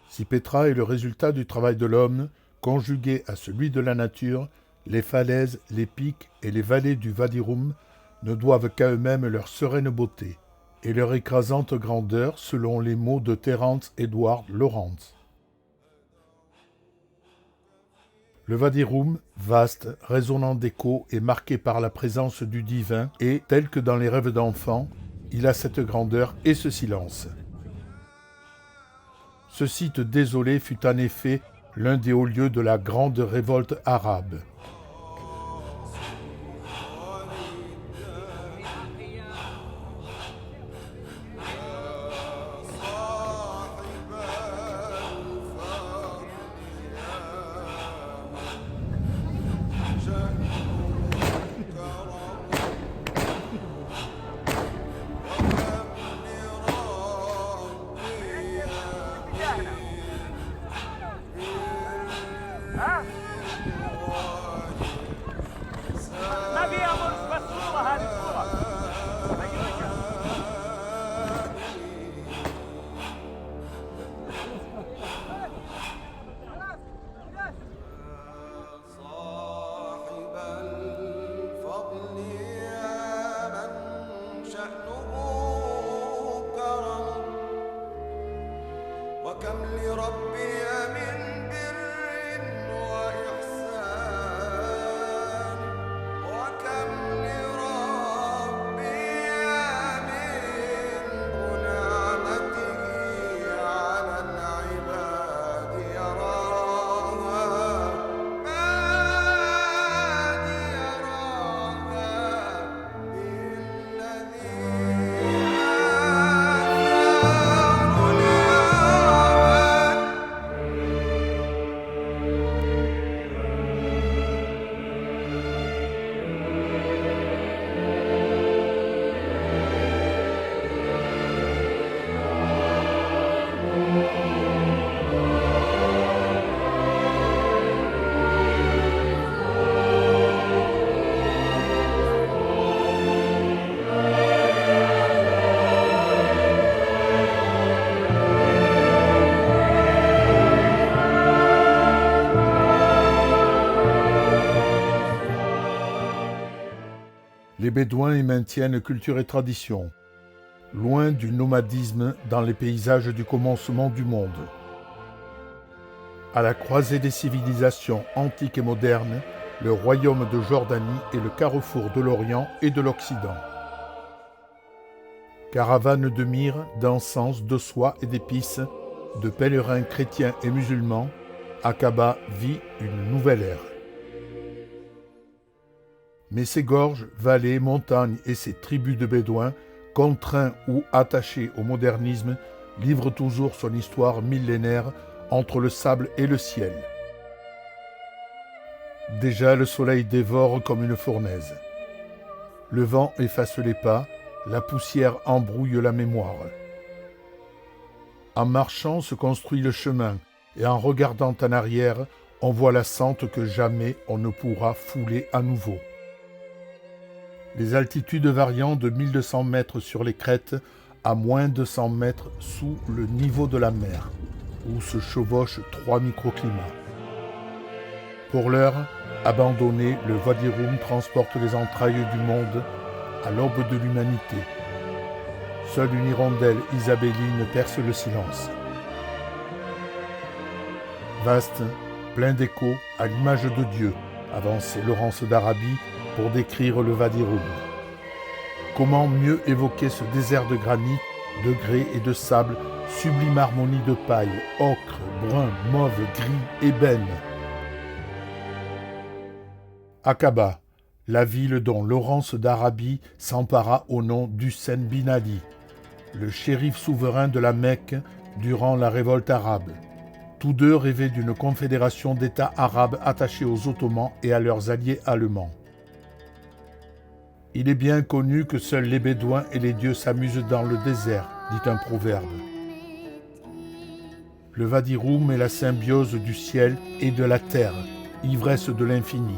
Si Petra est le résultat du travail de l'homme, conjugué à celui de la nature, les falaises, les pics et les vallées du Wadi Rum ne doivent qu'à eux-mêmes leur sereine beauté et leur écrasante grandeur selon les mots de Terence Edward Lawrence. Le Wadi Rum, vaste, résonnant d'échos et marqué par la présence du divin, et, tel que dans les rêves d'enfants, il a cette grandeur et ce silence. Ce site désolé fut en effet l'un des hauts lieux de la grande révolte arabe. ما فيها بس صورة هذه الصورة. صاحب الفضل يا من شأنه كرم وكم لربي من بر وإحسان وكم لربي من نعمته على العباد يراها ما يراها بالذي Les Bédouins y maintiennent culture et tradition, loin du nomadisme dans les paysages du commencement du monde. À la croisée des civilisations antiques et modernes, le royaume de Jordanie est le carrefour de l'Orient et de l'Occident. Caravanes de myrrhe, d'encens, de soie et d'épices, de pèlerins chrétiens et musulmans, Aqaba vit une nouvelle ère. Mais ces gorges, vallées, montagnes et ces tribus de Bédouins, contraints ou attachés au modernisme, livrent toujours son histoire millénaire entre le sable et le ciel. Déjà le soleil dévore comme une fournaise. Le vent efface les pas, la poussière embrouille la mémoire. En marchant se construit le chemin, et en regardant en arrière, on voit la sente que jamais on ne pourra fouler à nouveau. Les altitudes variant de 1200 mètres sur les crêtes à moins de 100 mètres sous le niveau de la mer, où se chevauchent 3 microclimats. Pour l'heure, abandonné, le Wadi Rum transporte les entrailles du monde à l'aube de l'humanité. Seule une hirondelle isabelline perce le silence. Vaste, plein d'échos, à l'image de Dieu, avançait Laurence d'Arabie pour décrire le Wadi Rum. Comment mieux évoquer ce désert de granit, de grès et de sable, sublime harmonie de paille, ocre, brun, mauve, gris, ébène. Aqaba, la ville dont Laurence d'Arabie s'empara au nom d'Hussein bin Ali, le shérif souverain de la Mecque durant la révolte arabe. Tous deux rêvaient d'une confédération d'États arabes attachés aux Ottomans et à leurs alliés allemands. Il est bien connu que seuls les Bédouins et les dieux s'amusent dans le désert, dit un proverbe. Le Wadi Rum est la symbiose du ciel et de la terre, ivresse de l'infini.